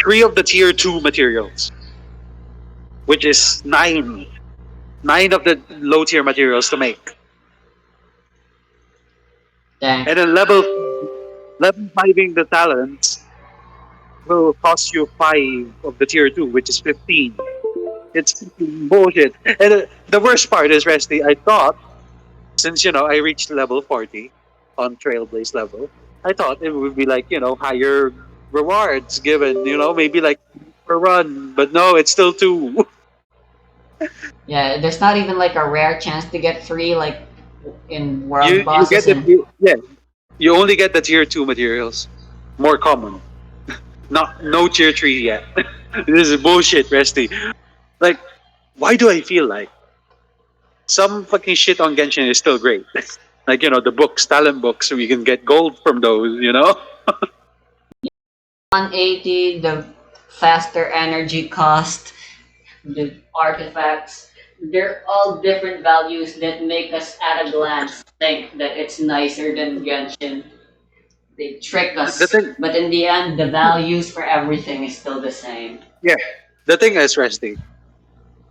3 of the tier 2 materials, which is 9. 9 of the low tier materials to make. Dang. And then level 5ing the talents will cost you 5 of the tier 2, which is 15. It's bullshit. And the worst part is, Resty, I thought, since, I reached level 40 on Trailblaze level, I thought it would be like, higher rewards given, maybe like per run. But no, it's still 2. Yeah, there's not even like a rare chance to get 3 like in world You bosses get the and yeah, you only get the tier 2 materials. More common. No tier 3 yet. This is bullshit, Resty. Like, why do I feel like some fucking shit on Genshin is still great? Like, the books, talent books, we can get gold from those. 180, the faster energy cost, the artifacts. They're all different values that make us at a glance think that it's nicer than Genshin. They trick The us, thing, but in the end, the values for everything is still the same. yeah, the thing is, Resty,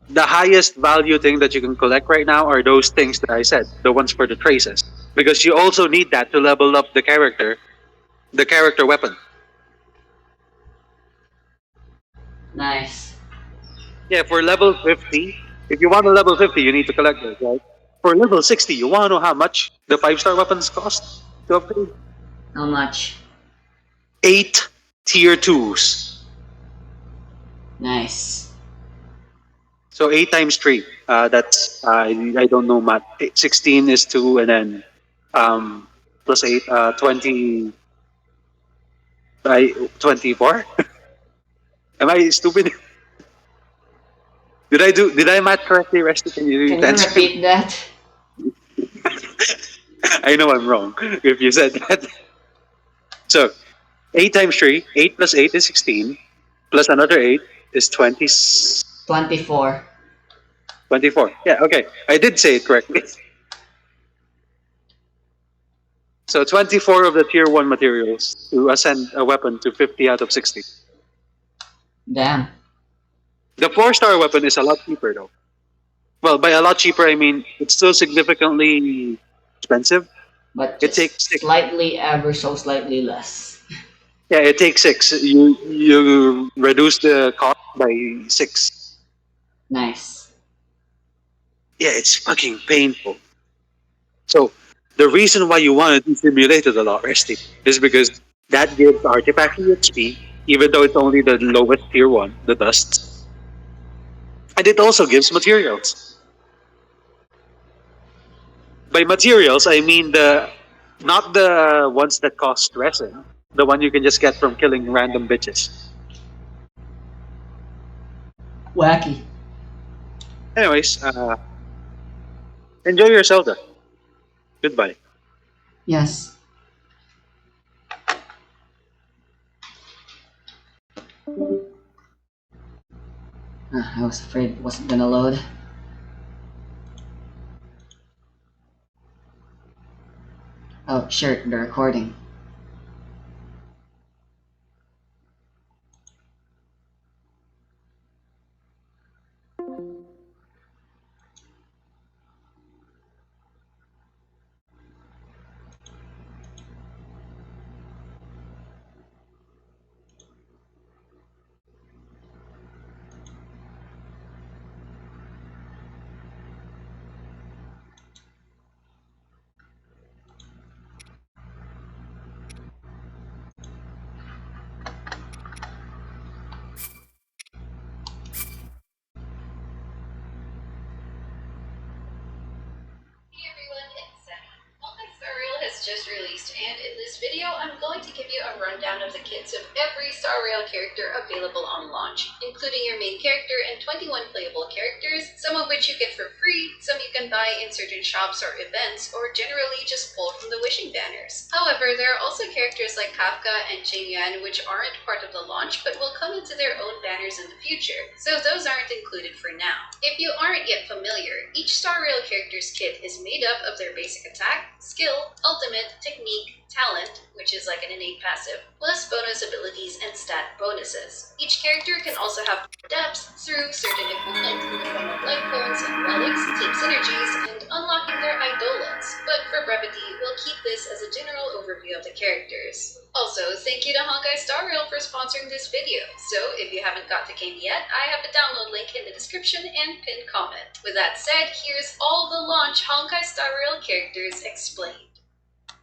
the highest value thing that you can collect right now are those things that I said, the ones for the traces. Because you also need that to level up the character weapon. Nice. Yeah, for level 50, if you want a level 50, you need to collect those, right? For level 60, you want to know how much the 5-star weapons cost to upgrade? How much? 8 tier 2s. Nice. So 8 times 3. That's, I don't know math. 16 is 2, and then plus 8, 20. 24? Am I stupid? Did I math correctly, Resty? Can you Can you answer me? repeat that? I know I'm wrong if you said that. So 8 times 3, 8 plus 8 is 16, plus another 8 is 24. 24. Yeah, okay. I did say it correctly. So 24 of the tier 1 materials to ascend a weapon to 50 out of 60. Damn. The 4-star weapon is a lot cheaper though. Well, by a lot cheaper, I mean it's still significantly expensive. But It just takes 6. slightly, ever so slightly less. Yeah, it takes 6. You reduce the cost by 6. Nice. Yeah, it's fucking painful. So the reason why you want to do simulated a lot, Resty, is because that gives artifact EXP, even though it's only the lowest tier 1, the dusts. And it also gives materials. By materials, I mean not the ones that cost resin, the one you can just get from killing random bitches. Wacky. Anyways, enjoy your Zelda. Goodbye. Yes. I was afraid it wasn't gonna load. Oh, sure, the recording. Hey everyone, it's Sunny. Multi-Star Rail has just released, and in this video, I'm going to give you a rundown of the kits of every Star Rail character available on launch, including your main character and 21 playable characters, some of which you get for free, some you can buy in certain shops or events, or generally just pull from the wishing banners. However, there are also characters like Kafka and Jingyuan which aren't part of the launch but will come into their own banners in the future, so those aren't included for now. If you aren't yet familiar, each Star Rail character's kit is made up of their basic attack, skill, ultimate, ultimate, technique, talent, which is like an innate passive, plus bonus abilities and stat bonuses. Each character can also have depth through certain equipment in the form of life cones and relics, team synergies, and unlocking their idolets. But for brevity, we'll keep this as a general overview of the characters. Also, thank you to Honkai Star Rail for sponsoring this video. So, if you haven't got the game yet, I have a download link in the description and pinned comment. With that said, here's all the launch Honkai Star Rail characters explained.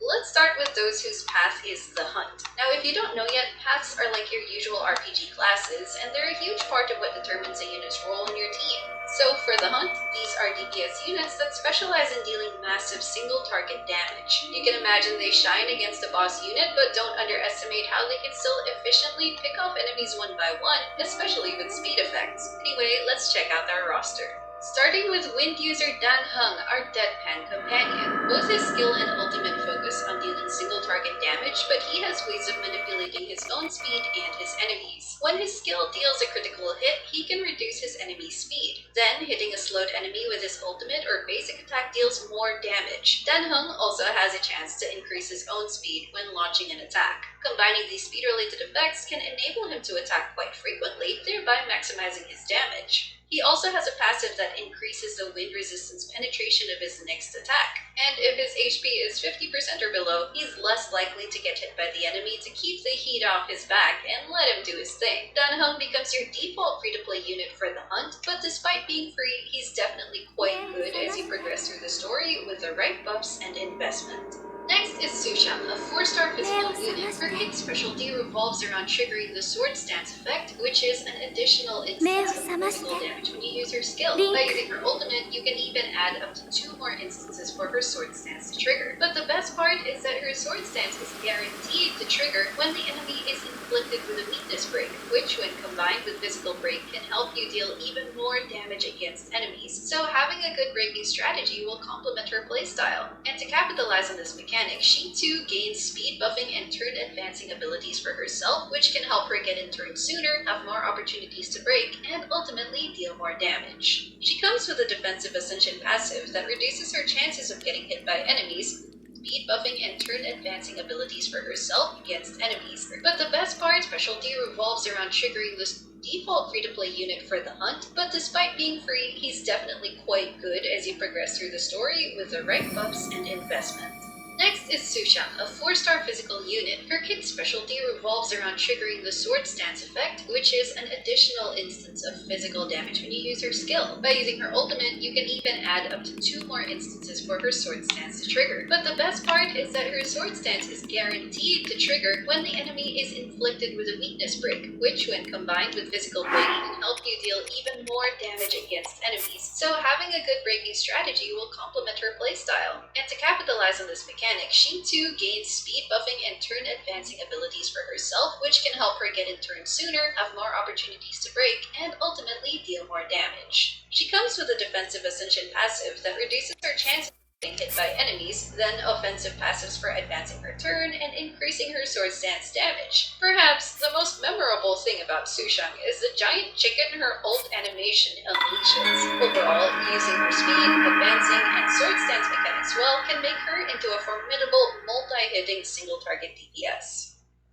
Let's start with those whose path is the hunt. Now, if you don't know yet, paths are like your usual RPG classes, and they're a huge part of what determines a unit's role in your team. So, for the hunt, these are DPS units that specialize in dealing massive single target damage. You can imagine they shine against a boss unit, but don't underestimate how they can still efficiently pick off enemies one by one, especially with speed effects. Anyway, let's check out our roster. Starting with Wind user Dan Heng, our Deadpan companion. Both his skill and ultimate focus on dealing single target damage, but he has ways of manipulating his own speed and his enemies. When his skill deals a critical hit, he can reduce his enemy's speed. Then, hitting a slowed enemy with his ultimate or basic attack deals more damage. Dan Heng also has a chance to increase his own speed when launching an attack. Combining these speed-related effects can enable him to attack quite frequently, thereby maximizing his damage. He also has a passive that increases the wind resistance penetration of his next attack, and if his HP is 50% or below, he's less likely to get hit by the enemy to keep the heat off his back and let him do his thing. Dan Heng becomes your default free-to-play unit for the hunt, but despite being free, he's definitely quite good as you progress through the story with the right buffs and investment. Next is Sushang, a 4-star physical unit. Her hit specialty revolves around triggering the Sword Stance effect, which is an additional instance of physical damage when you use her skill. By using her ultimate, you can even add up to 2 more instances for her Sword Stance to trigger. But the best part is that her Sword Stance is guaranteed to trigger when the enemy is inflicted with a weakness break, which when combined with physical break can help you deal even more damage against enemies. So having a good breaking strategy will complement her playstyle. And to capitalize on this mechanic, she too gains speed buffing and turn advancing abilities for herself, which can help her get in turn sooner, have more opportunities to break, and ultimately deal more damage. She comes with a defensive ascension passive that reduces her chances of getting hit by enemies, speed buffing and turn advancing abilities for herself against enemies. But the best part, specialty revolves around triggering this default free-to-play unit for the hunt, but despite being free, he's definitely quite good as you progress through the story with the right buffs and investment. Next is Sushang, a 4-star physical unit. Her kit specialty revolves around triggering the Sword Stance effect, which is an additional instance of physical damage when you use her skill. By using her ultimate, you can even add up to 2 more instances for her Sword Stance to trigger. But the best part is that her Sword Stance is guaranteed to trigger when the enemy is inflicted with a weakness break, which when combined with physical break can help you deal even more damage against enemies. So having a good breaking strategy will complement her playstyle. And to capitalize on this mechanic, she too gains speed buffing and turn advancing abilities for herself, which can help her get in turn sooner, have more opportunities to break, and ultimately deal more damage. She comes with a defensive ascension passive that reduces her chances being hit by enemies, then offensive passives for advancing her turn and increasing her Sword Stance damage. Perhaps the most memorable thing about Sushang is the giant chicken her ult animation unleashes. Overall, using her speed, advancing, and Sword Stance mechanics well can make her into a formidable multi-hitting single-target DPS.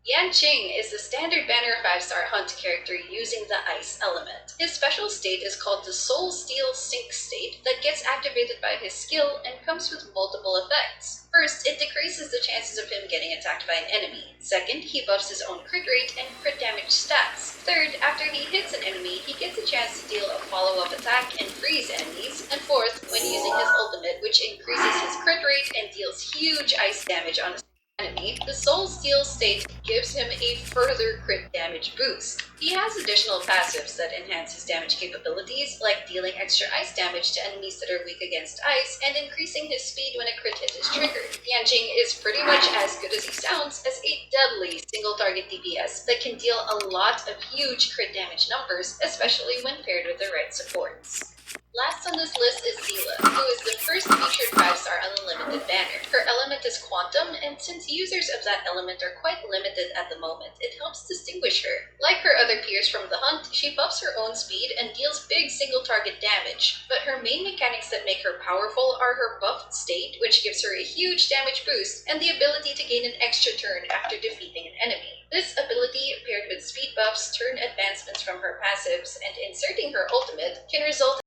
Yanqing is the standard banner 5-star hunt character using the ice element. His special state is called the Soul Steel Sync state that gets activated by his skill and comes with multiple effects. First, it decreases the chances of him getting attacked by an enemy. Second, he buffs his own crit rate and crit damage stats. Third, after he hits an enemy, he gets a chance to deal a follow-up attack and freeze enemies. And fourth, when using his ultimate, which increases his crit rate and deals huge ice damage on a enemy, the Soul Steel state gives him a further crit damage boost. He has additional passives that enhance his damage capabilities, like dealing extra ice damage to enemies that are weak against ice, and increasing his speed when a crit hit is triggered. Yanqing is pretty much as good as he sounds as a deadly single-target DPS that can deal a lot of huge crit damage numbers, especially when paired with the right supports. Last on this list is Zila, who is the first featured 5-star unlimited banner. Her element is Quantum, and since users of that element are quite limited at the moment, it helps distinguish her. Like her other peers from the hunt, she buffs her own speed and deals big single-target damage, but her main mechanics that make her powerful are her buffed state, which gives her a huge damage boost, and the ability to gain an extra turn after defeating an enemy. This ability, paired with speed buffs, turn advancements from her passives, and inserting her ultimate, can result